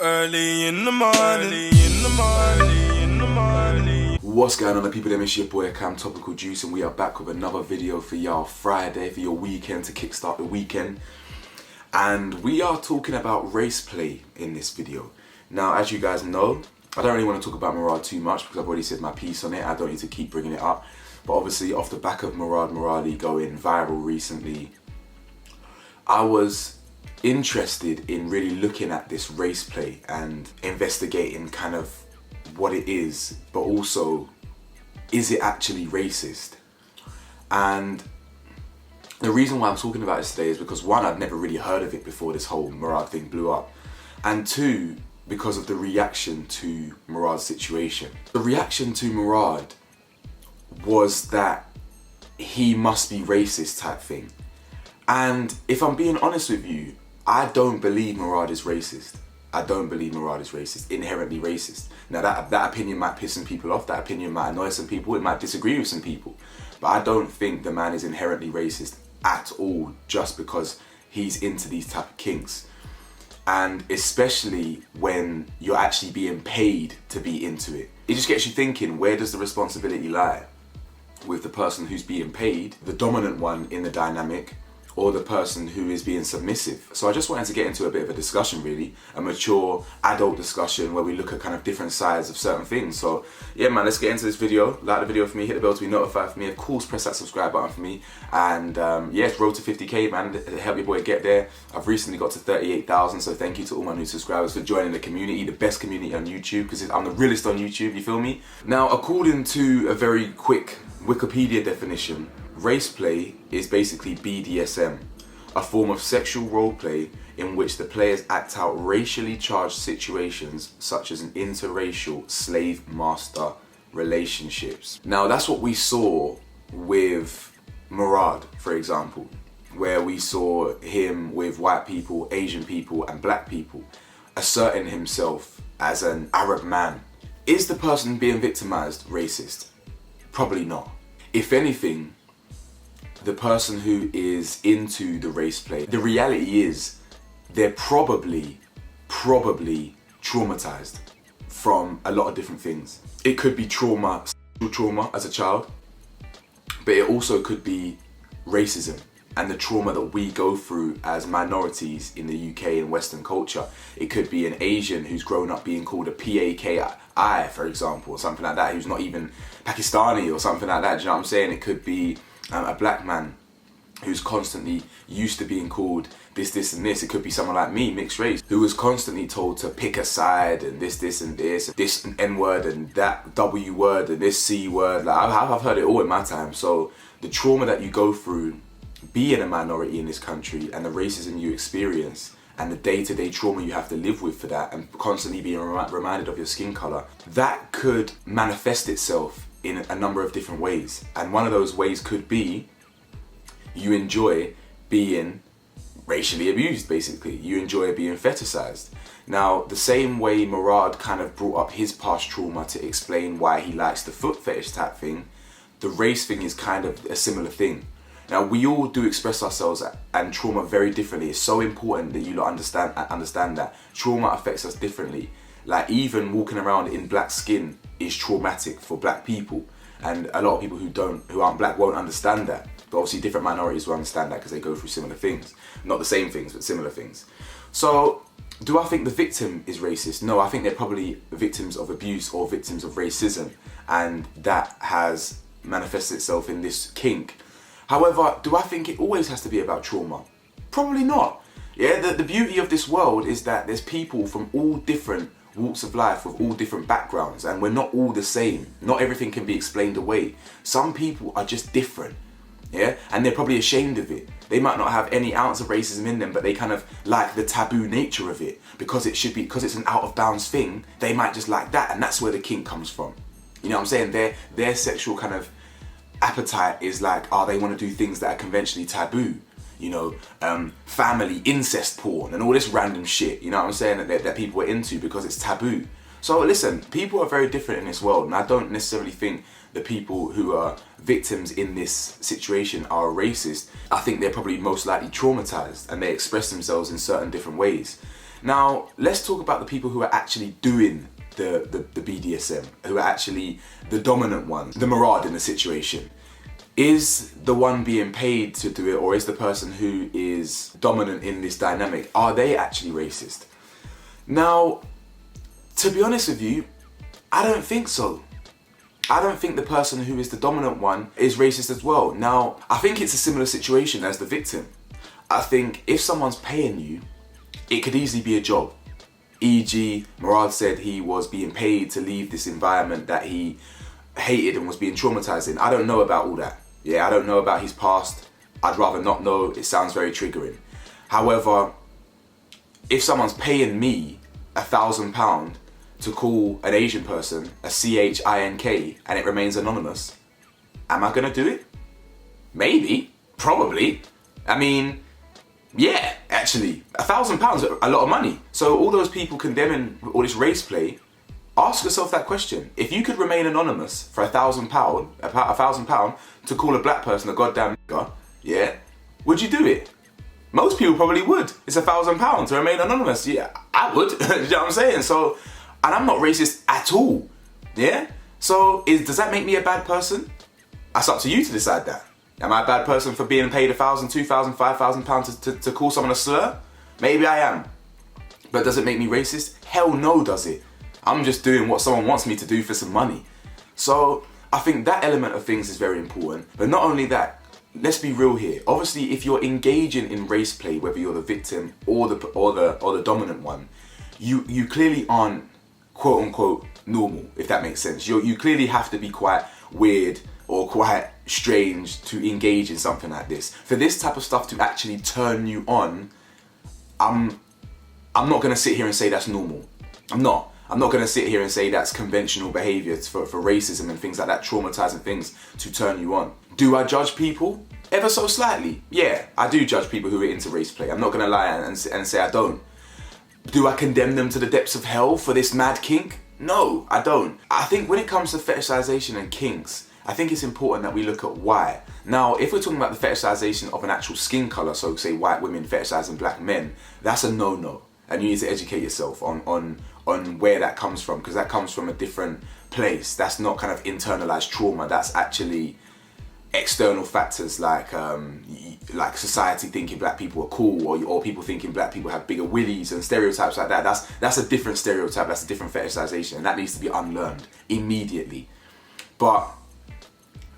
Early in the morning. What's going on, the people? It's your boy Cam Topical Juice, and we are back with another video for y'all Friday, for your weekend, to kickstart the weekend. And we are talking about race play in this video. Now, as you guys know, I don't really want to talk about Murad too much because I've already said my piece on it. I don't need to keep bringing it up. But obviously, off the back of Murad Muradi going viral recently, I was interested in really looking at this race play and investigating kind of what it is, but also, is it actually racist? And the reason why I'm talking about this today is because, one, I'd never really heard of it before this whole Murad thing blew up, and two, because of the reaction to Murad's situation. The reaction to Murad was that he must be racist type thing. And if I'm being honest with you, I don't believe Murad is racist. I don't believe Murad is racist, inherently racist. Now that opinion might piss some people off, that opinion might annoy some people, it might disagree with some people. But I don't think the man is inherently racist at all just because he's into these type of kinks. And especially when you're actually being paid to be into it. It just gets you thinking, where does the responsibility lie? With the person who's being paid, the dominant one in the dynamic, or the person who is being submissive. So I just wanted to get into a bit of a discussion, really, a mature adult discussion where we look at kind of different sides of certain things. So yeah, man, let's get into this video. Like the video for me, hit the bell to be notified for me. Of course, press that subscribe button for me. And yeah, it's road to 50k, man. Help your boy get there. I've recently got to 38,000, so thank you to all my new subscribers for joining the community, the best community on YouTube, because I'm the realest on YouTube, you feel me? Now, according to a very quick Wikipedia definition, race play is basically BDSM, a form of sexual roleplay in which the players act out racially charged situations such as an interracial slave-master relationships. Now, that's what we saw with Murad, for example, where we saw him with white people, Asian people, and black people asserting himself as an Arab man. Is the person being victimized racist? Probably not. If anything, the person who is into the race play, the reality is they're probably traumatized from a lot of different things. It could be trauma as a child, but it also could be racism and the trauma that we go through as minorities in the UK and Western culture. It could be an Asian who's grown up being called a PAKI, for example, or something like that, who's not even Pakistani or something like that, do you know what I'm saying? It could be a black man who's constantly used to being called this and this. It could be someone like me, mixed race, who was constantly told to pick a side and this and this N word and that W word and this C word. Like, I've heard it all in my time. So the trauma that you go through being a minority in this country and the racism you experience and the day-to-day trauma you have to live with for that, and constantly being reminded of your skin color, that could manifest itself in a number of different ways. And one of those ways could be you enjoy being racially abused, basically. You enjoy being fetishized. Now, the same way Murad kind of brought up his past trauma to explain why he likes the foot fetish type thing, the race thing is kind of a similar thing. Now, we all do express ourselves and trauma very differently. It's so important that you understand that trauma affects us differently. Like, even walking around in black skin is traumatic for black people, and a lot of people who aren't black won't understand that. But obviously different minorities will understand that because they go through similar things. Not the same things, but similar things. So, do I think the victim is racist? No, I think they're probably victims of abuse or victims of racism, and that has manifested itself in this kink. However, do I think it always has to be about trauma? Probably not. Yeah, the beauty of this world is that there's people from all different walks of life with all different backgrounds, and we're not all the same. Not everything can be explained away. Some people are just different, yeah, and they're probably ashamed of it. They might not have any ounce of racism in them, but they kind of like the taboo nature of it because it's an out of bounds thing. They might just like that, and that's where the kink comes from. You know what I'm saying? Their sexual kind of appetite is like, they want to do things that are conventionally taboo. You know, family incest porn and all this random shit, you know what I'm saying, that people are into because it's taboo. So listen, people are very different in this world, and I don't necessarily think the people who are victims in this situation are racist. I think they're probably most likely traumatized and they express themselves in certain different ways. Now, let's talk about the people who are actually doing the BDSM, who are actually the dominant one, the Murad in the situation. Is the one being paid to do it, or is the person who is dominant in this dynamic, are they actually racist? Now, to be honest with you, I don't think so. I don't think the person who is the dominant one is racist as well. Now, I think it's a similar situation as the victim. I think if someone's paying you, it could easily be a job. E.g., Murad said he was being paid to leave this environment that he hated and was being traumatized in. I don't know about all that. Yeah, I don't know about his past. I'd rather not know. It sounds very triggering. However, if someone's paying me £1,000 to call an Asian person a CHINK and it remains anonymous, am I gonna do it? Maybe, probably. I mean, yeah, actually, £1,000 is a lot of money. So all those people condemning all this race play, ask yourself that question. If you could remain anonymous for £1,000 to call a black person a goddamn nigger, yeah, would you do it? Most people probably would. It's £1,000 to remain anonymous. Yeah, I would. You know what I'm saying? So, and I'm not racist at all. Yeah. So, does that make me a bad person? That's up to you to decide that. Am I a bad person for being paid £1,000, £2,000, £5,000 to call someone a slur? Maybe I am. But does it make me racist? Hell no, does it? I'm just doing what someone wants me to do for some money. So I think that element of things is very important. But not only that, let's be real here. Obviously, if you're engaging in race play, whether you're the victim or the dominant one, you clearly aren't quote unquote normal, if that makes sense. You clearly have to be quite weird or quite strange to engage in something like this. For this type of stuff to actually turn you on, I'm not gonna sit here and say that's normal. I'm not gonna sit here and say that's conventional behavior for racism and things like that, traumatizing things to turn you on. Do I judge people? Ever so slightly. Yeah, I do judge people who are into race play. I'm not gonna lie and say I don't. Do I condemn them to the depths of hell for this mad kink? No, I don't. I think when it comes to fetishization and kinks, I think it's important that we look at why. Now, if we're talking about the fetishization of an actual skin color, so say white women fetishizing black men, that's a no-no. And you need to educate yourself on where that comes from, because that comes from a different place. That's not kind of internalized trauma. That's actually external factors like society thinking black people are cool, or people thinking black people have bigger willies and stereotypes like that. That's a different stereotype. That's a different fetishization, and that needs to be unlearned immediately. But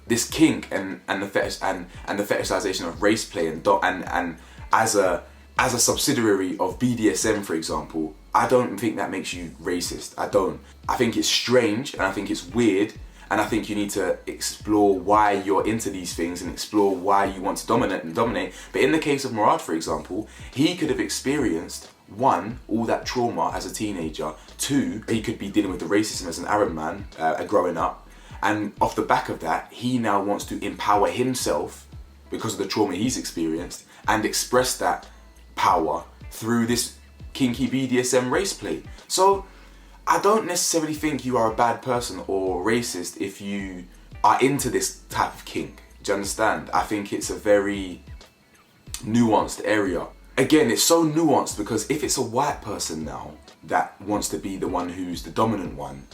this kink and the fetishization of race play and as a subsidiary of BDSM, for example, I don't think that makes you racist. I don't. I think it's strange and I think it's weird, and I think you need to explore why you're into these things and explore why you want to dominate. But in the case of Murad, for example, he could have experienced, one, all that trauma as a teenager. Two, he could be dealing with the racism as an Arab man growing up. And off the back of that, he now wants to empower himself because of the trauma he's experienced and express that power through this kinky BDSM race play. So I don't necessarily think you are a bad person or racist if you are into this type of kink. Do you understand? I think it's a very nuanced area. Again, it's so nuanced because if it's a white person now that wants to be the one who's the dominant one,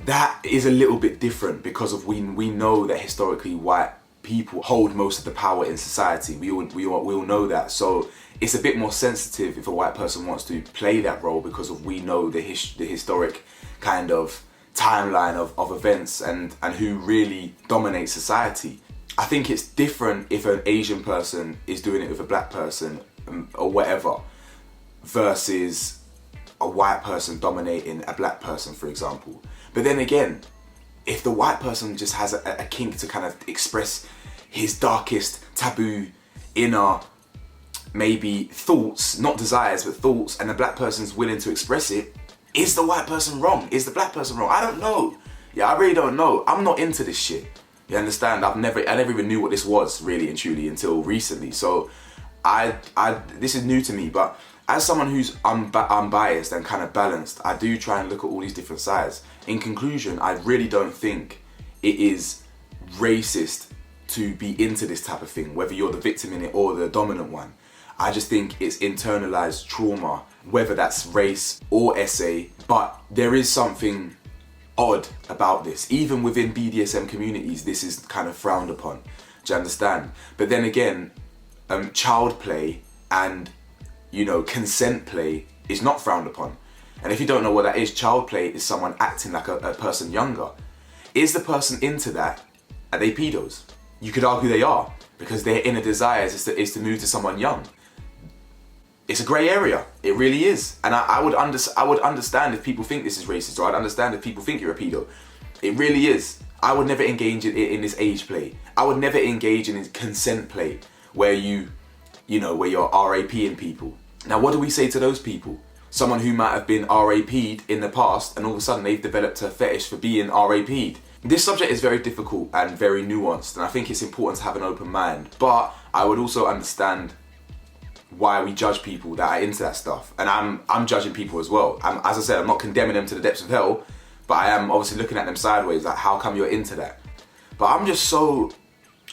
that is a little bit different because of we know that historically white people hold most of the power in society. We all know that. So it's a bit more sensitive if a white person wants to play that role because of we know the historic kind of timeline of events and who really dominates society. I think it's different if an Asian person is doing it with a black person or whatever versus a white person dominating a black person, for example. But then again, if the white person just has a kink to kind of express his darkest, taboo, inner, maybe thoughts, not desires, but thoughts, and the black person's willing to express it, is the white person wrong? Is the black person wrong? I don't know. Yeah, I really don't know. I'm not into this shit. You understand? I never even knew what this was really and truly until recently. So this is new to me, but as someone who's unbiased and kind of balanced, I do try and look at all these different sides. In conclusion, I really don't think it is racist to be into this type of thing, whether you're the victim in it or the dominant one. I just think it's internalized trauma whether that's race or SA, but there is something odd about this. Even within BDSM communities, this is kind of frowned upon. Do you understand? But then again, child play and, you know, consent play is not frowned upon. And if you don't know what that is, child play is someone acting like a person younger. Is the person into that? Are they pedos? You could argue they are, because their inner desires is to move to someone young. It's a grey area. It really is. And I would understand if people think this is racist, or I'd understand if people think you're a pedo. It really is. I would never engage in this age play. I would never engage in consent play where where you're RAPing people. Now, what do we say to those people? Someone who might have been RAP'd in the past and all of a sudden they've developed a fetish for being RAP'd. This subject is very difficult and very nuanced, and I think it's important to have an open mind. But I would also understand why we judge people that are into that stuff. And I'm judging people as well. As I said, I'm not condemning them to the depths of hell, but I am obviously looking at them sideways, like, how come you're into that? But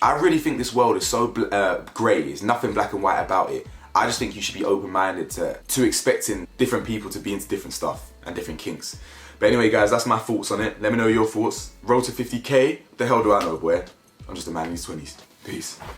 I really think this world is so grey. There's nothing black and white about it. I just think you should be open-minded to expecting different people to be into different stuff and different kinks. But anyway, guys, that's my thoughts on it. Let me know your thoughts. Road to 50K, the hell do I know, boy? I'm just a man in his 20s. Peace.